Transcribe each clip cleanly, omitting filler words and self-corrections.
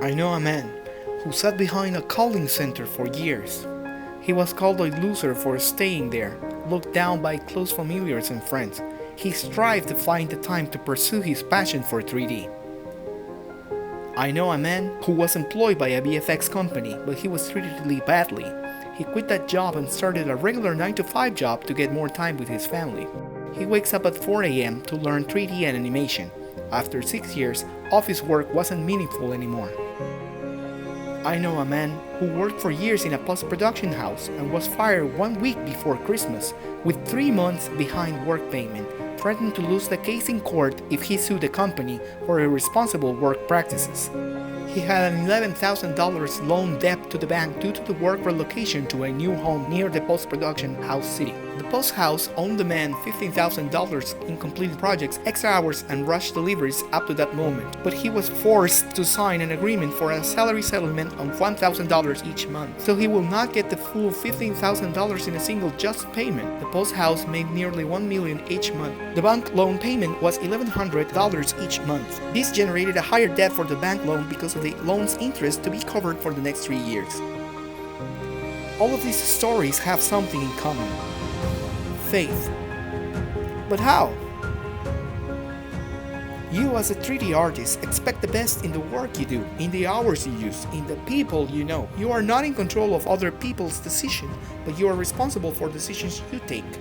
I know a man who sat behind a calling center for years. He was called a loser for staying there, looked down by close familiars and friends. He strived to find the time to pursue his passion for 3D. I know a man who was employed by a VFX company, but he was treated really badly. He quit that job and started a regular 9 to 5 job to get more time with his family. He wakes up at 4 a.m. to learn 3D and animation. After 6 years, office work wasn't meaningful anymore. I know a man who worked for years in a post-production house and was fired 1 week before Christmas with 3 months behind work payment, threatened to lose the case in court if he sued the company for irresponsible work practices. He had an $11,000 loan debt to the bank due to the work relocation to a new home near the post-production house city. The post house owed the man $15,000 in completed projects, extra hours, and rush deliveries up to that moment, but he was forced to sign an agreement for a salary settlement of $1,000 each month, so he will not get the full $15,000 in a single just payment. The post house made nearly $1 million each month. The bank loan payment was $1,100 each month. This generated a higher debt for the bank loan because of the loan's interest to be covered for the next 3 years. All of these stories have something in common: faith. But how? You as a 3D artist expect the best in the work you do, in the hours you use, in the people you know. You are not in control of other people's decisions, but you are responsible for decisions you take.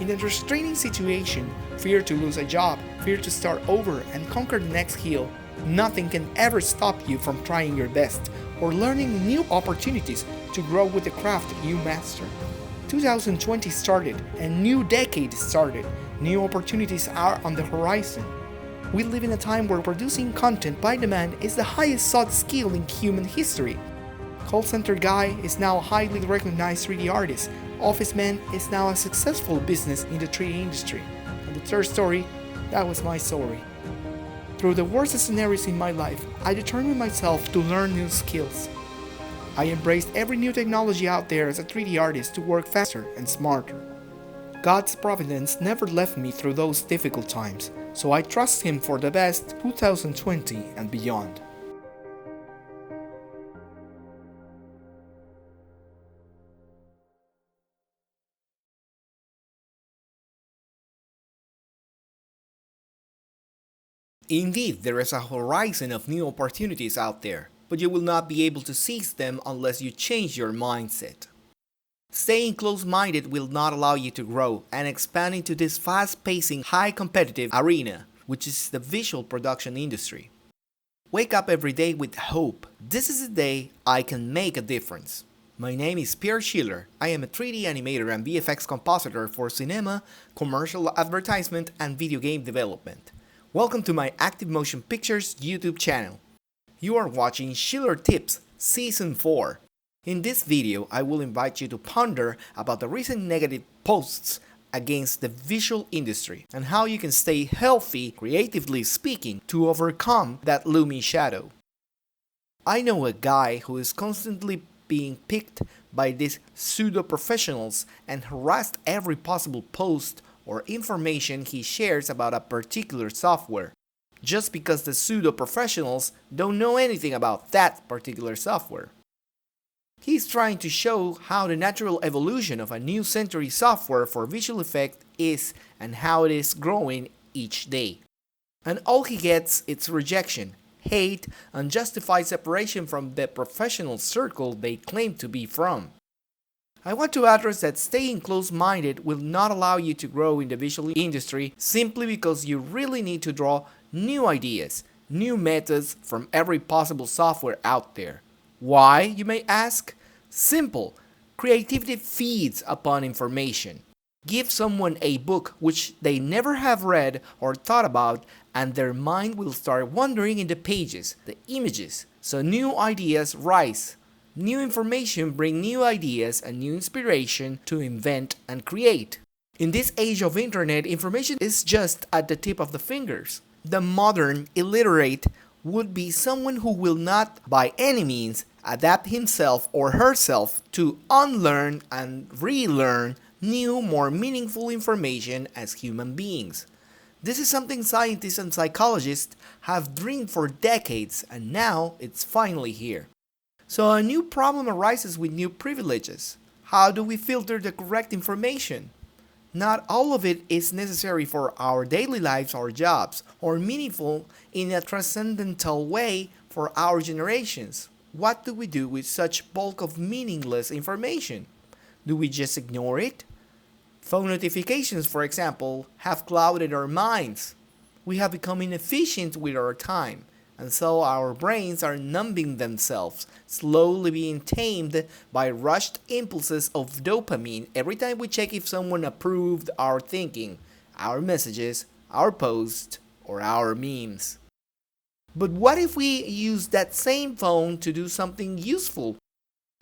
In a restraining situation, fear to lose a job, fear to start over and conquer the next hill, nothing can ever stop you from trying your best or learning new opportunities to grow with the craft you master. 2020 started, a new decade started. New opportunities are on the horizon. We live in a time where producing content by demand is the highest sought skill in human history. Call center guy is now a highly recognized 3D artist. Office man is now a successful business in the 3D industry. And the third story, that was my story. Through the worst scenarios in my life, I determined myself to learn new skills. I embraced every new technology out there as a 3D artist to work faster and smarter. God's providence never left me through those difficult times, so I trust Him for the best 2020 and beyond. Indeed, there is a horizon of new opportunities out there, but you will not be able to seize them unless you change your mindset. Staying close-minded will not allow you to grow and expand into this fast-pacing, high-competitive arena, which is the visual production industry. Wake up every day with hope. This is the day I can make a difference. My name is Pierre Schiller. I am a 3D animator and VFX compositor for cinema, commercial advertisement, and video game development. Welcome to my Active Motion Pictures YouTube channel. You are watching Schiller Tips Season 4. In this video, I will invite you to ponder about the recent negative posts against the visual industry and how you can stay healthy, creatively speaking, to overcome that looming shadow. I know a guy who is constantly being picked by these pseudo-professionals and harassed every possible post or information he shares about a particular software, just because the pseudo-professionals don't know anything about that particular software. He's trying to show how the natural evolution of a new century software for visual effect is and how it is growing each day. And all he gets is rejection, hate, unjustified separation from the professional circle they claim to be from. I want to address that staying close-minded will not allow you to grow in the visual industry simply because you really need to draw new ideas, new methods from every possible software out there. Why, you may ask? Simple. Creativity feeds upon information. Give someone a book which they never have read or thought about, and their mind will start wandering in the pages, the images, so new ideas rise. New information brings new ideas and new inspiration to invent and create. In this age of internet, information is just at the tip of the fingers. The modern illiterate would be someone who will not, by any means, adapt himself or herself to unlearn and relearn new, more meaningful information as human beings. This is something scientists and psychologists have dreamed for decades, and now it's finally here. So a new problem arises with new privileges. How do we filter the correct information? Not all of it is necessary for our daily lives or jobs, or meaningful in a transcendental way for our generations. What do we do with such bulk of meaningless information? Do we just ignore it? Phone notifications, for example, have clouded our minds. We have become inefficient with our time, and so our brains are numbing themselves, slowly being tamed by rushed impulses of dopamine every time we check if someone approved our thinking, our messages, our posts, or our memes. But what if we use that same phone to do something useful,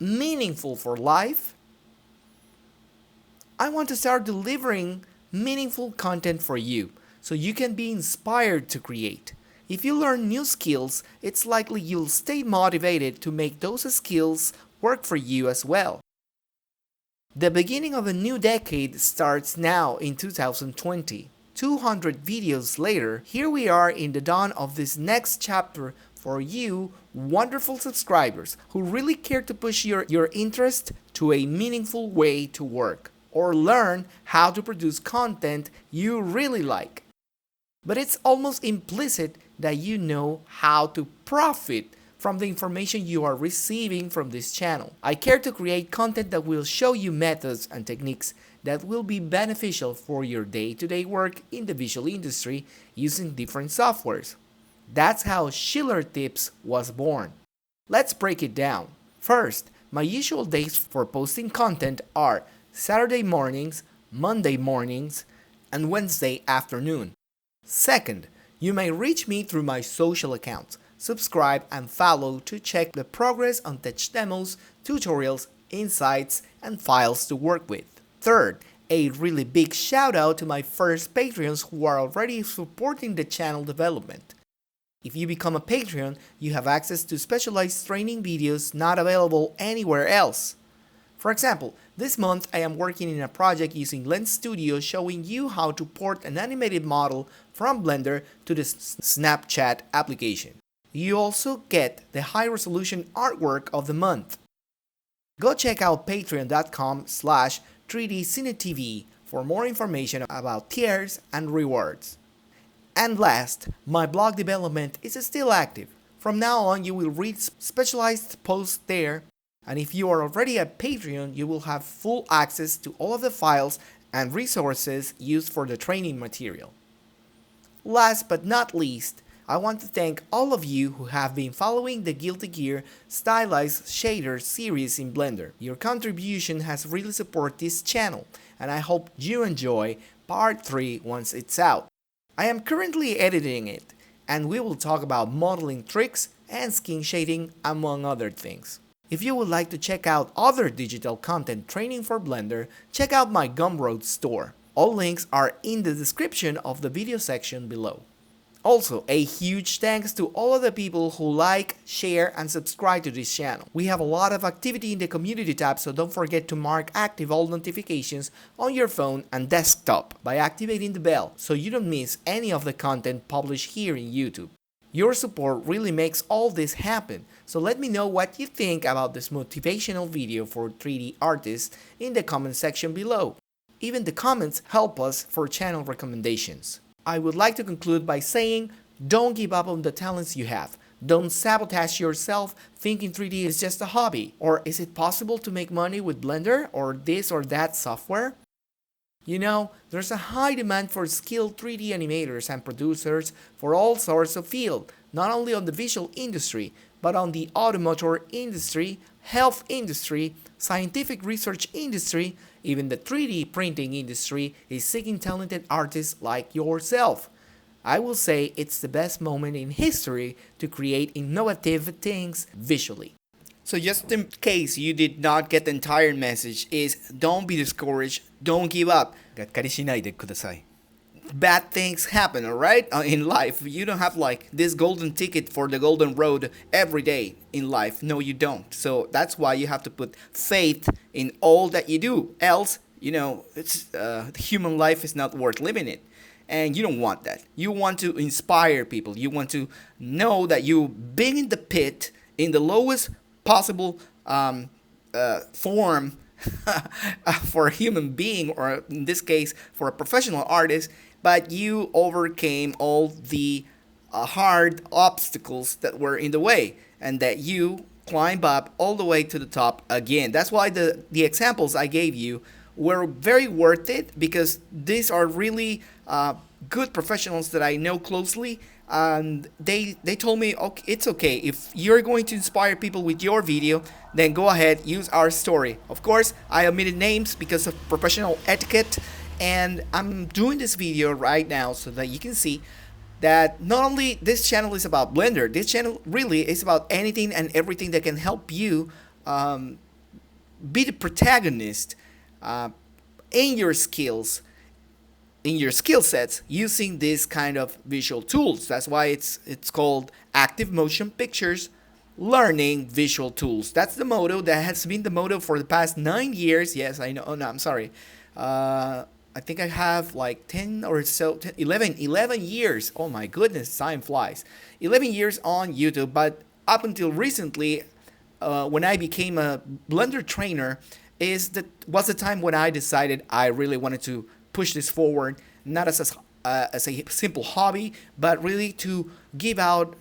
meaningful for life? I want to start delivering meaningful content for you so you can be inspired to create. If you learn new skills, it's likely you'll stay motivated to make those skills work for you as well. The beginning of a new decade starts now in 2020. 200 videos later, here we are in the dawn of this next chapter for you, wonderful subscribers who really care to push your interest to a meaningful way to work or learn how to produce content you really like. But it's almost implicit that you know how to profit from the information you are receiving from this channel. I care to create content that will show you methods and techniques that will be beneficial for your day-to-day work in the visual industry using different softwares. That's how Schiller Tips was born. Let's break it down. First, my usual days for posting content are Saturday mornings, Monday mornings, and Wednesday afternoon. Second, you may reach me through my social accounts. Subscribe and follow to check the progress on tech demos, tutorials, insights, and files to work with. Third, a really big shout out to my first Patreons who are already supporting the channel development. If you become a Patreon, you have access to specialized training videos not available anywhere else. For example, this month I am working in a project using Lens Studio showing you how to port an animated model from Blender to the Snapchat application. You also get the high-resolution artwork of the month. Go check out patreon.com/3dcinetv for more information about tiers and rewards. And last, my blog development is still active. From now on, you will read specialized posts there, and if you are already a Patreon, you will have full access to all of the files and resources used for the training material. Last but not least, I want to thank all of you who have been following the Guilty Gear Stylized Shader series in Blender. Your contribution has really supported this channel, and I hope you enjoy part 3 once it's out. I am currently editing it, and we will talk about modeling tricks and skin shading, among other things. If you would like to check out other digital content training for Blender, check out my Gumroad store. All links are in the description of the video section below. Also, a huge thanks to all of the people who like, share, and subscribe to this channel. We have a lot of activity in the community tab, so don't forget to mark active all notifications on your phone and desktop by activating the bell so you don't miss any of the content published here in YouTube. Your support really makes all this happen, so let me know what you think about this motivational video for 3D artists in the comment section below. Even the comments help us for channel recommendations. I would like to conclude by saying, don't give up on the talents you have. Don't sabotage yourself thinking 3D is just a hobby. Or is it possible to make money with Blender or this or that software? You know, there's a high demand for skilled 3D animators and producers for all sorts of fields, not only on the visual industry, but on the automotive industry, health industry, scientific research industry, even the 3D printing industry is seeking talented artists like yourself. I will say it's the best moment in history to create innovative things visually. So just in case you did not get the entire message is don't be discouraged, don't give up. がっかりしないでください. Bad things happen, alright? In life, you don't have like this golden ticket for the golden road every day in life. No, you don't. So that's why you have to put faith in all that you do. Else, you know, it's human life is not worth living it. And you don't want that. You want to inspire people. You want to know that you've been in the pit in the lowest possible form for a human being, or in this case, for a professional artist, but you overcame all the hard obstacles that were in the way, and that you climb up all the way to the top again. That's why the examples I gave you were very worth it, because these are really good professionals that I know closely, and they told me, okay, it's okay if you're going to inspire people with your video, then go ahead, use our story. Of course, I omitted names because of professional etiquette, and I'm doing this video right now so that you can see that not only this channel is about Blender, this channel really is about anything and everything that can help you be the protagonist uh, in your skills, in your skill sets, using this kind of visual tools. That's why it's called Active Motion Pictures Learning Visual Tools. That's the motto. That has been the motto for the past 9 years. Yes, I know. Oh, no, I'm sorry. I think I have like 10 or so, 10, 11 years. Oh my goodness, time flies. 11 years on YouTube, but up until recently, when I became a Blender trainer, was the time when I decided I really wanted to push this forward, not as a simple hobby, but really to give out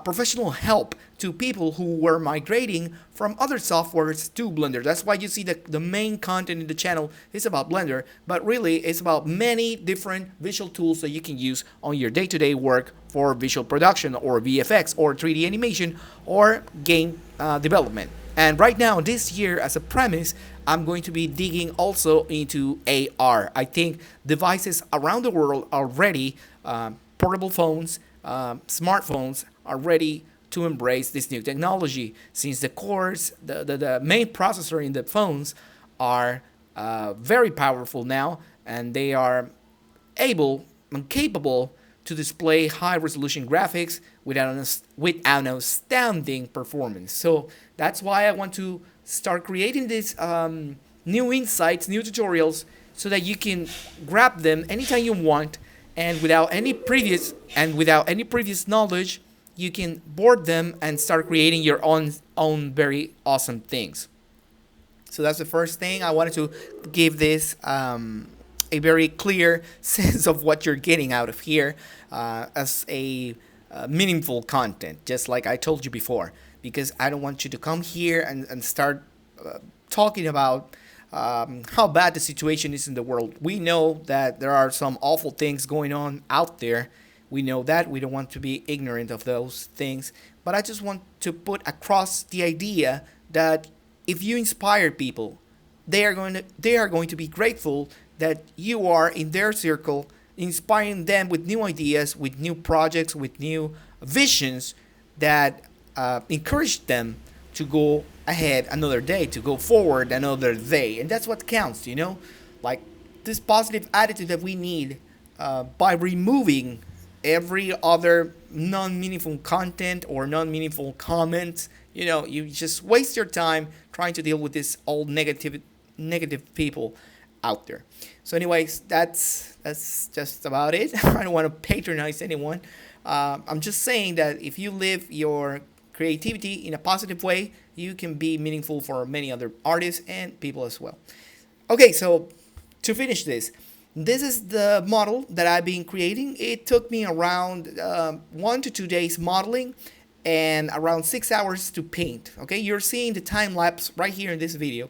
professional help to people who were migrating from other softwares to Blender. That's why you see the main content in the channel is about Blender, but really it's about many different visual tools that you can use on your day-to-day work for visual production or VFX or 3D animation or game development. And right now, this year, as a premise, I'm going to be digging also into AR. I think devices around the world are ready, portable phones, smartphones are ready to embrace this new technology, since the cores, the main processor in the phones are very powerful now, and they are able and capable to display high resolution graphics with an astounding performance. So that's why I want to start creating these new insights, new tutorials, so that you can grab them anytime you want, and without any previous knowledge, you can board them and start creating your own very awesome things. So that's the first thing. I wanted to give this a very clear sense of what you're getting out of here as a meaningful content, just like I told you before, because I don't want you to come here and start talking about how bad the situation is in the world. We know that there are some awful things going on out there. We know that. We don't want to be ignorant of those things. But I just want to put across the idea that if you inspire people, they are going to be grateful that you are in their circle, inspiring them with new ideas, with new projects, with new visions that encourage them to go ahead another day, to go forward another day. And that's what counts, you know? Like this positive attitude that we need by removing every other non-meaningful content or non-meaningful comments. You know, you just waste your time trying to deal with this old negative people out there. So anyways, that's just about it. I don't want to patronize anyone. I'm just saying that if you live your creativity in a positive way, you can be meaningful for many other artists and people as well. Okay, so to finish this is the model that I've been creating. It took me around 1 to 2 days modeling and around 6 hours to paint. Okay, you're seeing the time lapse right here in this video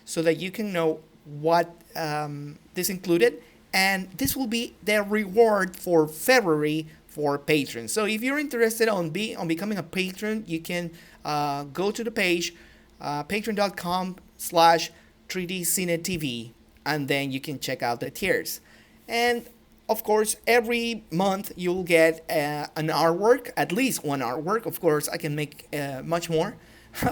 so that you can know what this included, and this will be the reward for February for patrons. So if you're interested on becoming a patron, you can go to the page patreon.com/3dcinetv, and then you can check out the tiers. And of course, every month you'll get an artwork, at least one artwork. Of course, I can make much more,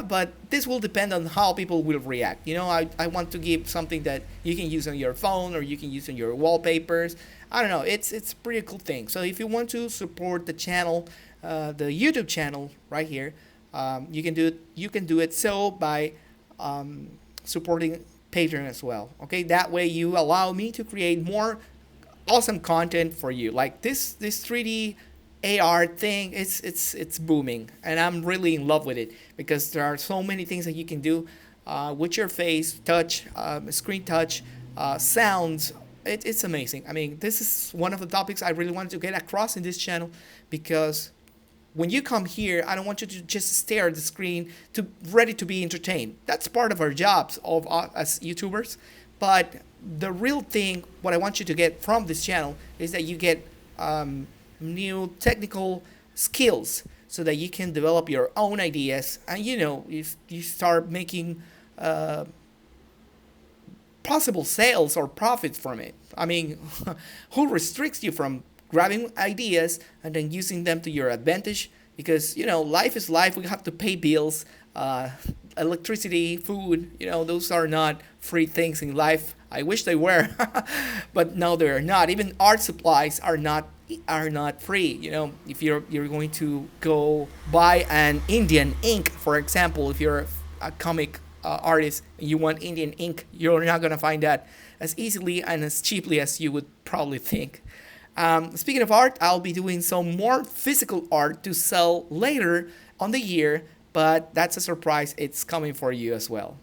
but this will depend on how people will react. You know, I want to give something that you can use on your phone or you can use on your wallpapers. I don't know, it's a pretty cool thing. So if you want to support the channel, the YouTube channel right here, you can do it so by supporting Patreon as well. Okay, that way you allow me to create more awesome content for you. Like this 3D AR thing, it's booming, and I'm really in love with it because there are so many things that you can do with your face, touch, screen touch, sounds. It's amazing. I mean, this is one of the topics I really wanted to get across in this channel because when you come here, I don't want you to just stare at the screen to ready to be entertained. That's part of our jobs of as YouTubers. But the real thing, what I want you to get from this channel is that you get new technical skills so that you can develop your own ideas, and if you start making possible sales or profits from it. I mean, who restricts you from grabbing ideas and then using them to your advantage? Because life is life. We have to pay bills, electricity, food. Those are not free things in life. I wish they were, but no, they're not. Even art supplies are not free. If you're going to go buy an Indian ink, for example, if you're a comic artist and you want Indian ink, you're not gonna find that as easily and as cheaply as you would probably think. Speaking of art, I'll be doing some more physical art to sell later on the year, but that's a surprise. It's coming for you as well.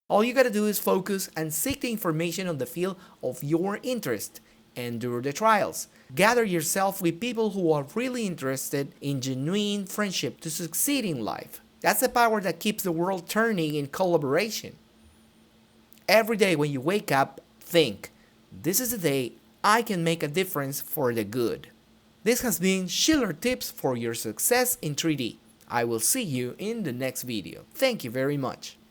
All you gotta do is focus and seek the information on the field of your interest. Endure the trials. Gather yourself with people who are really interested in genuine friendship to succeed in life. That's the power that keeps the world turning in collaboration. Every day when you wake up, think, this is the day I can make a difference for the good. This has been Schiller Tips for your success in 3D. I will see you in the next video. Thank you very much.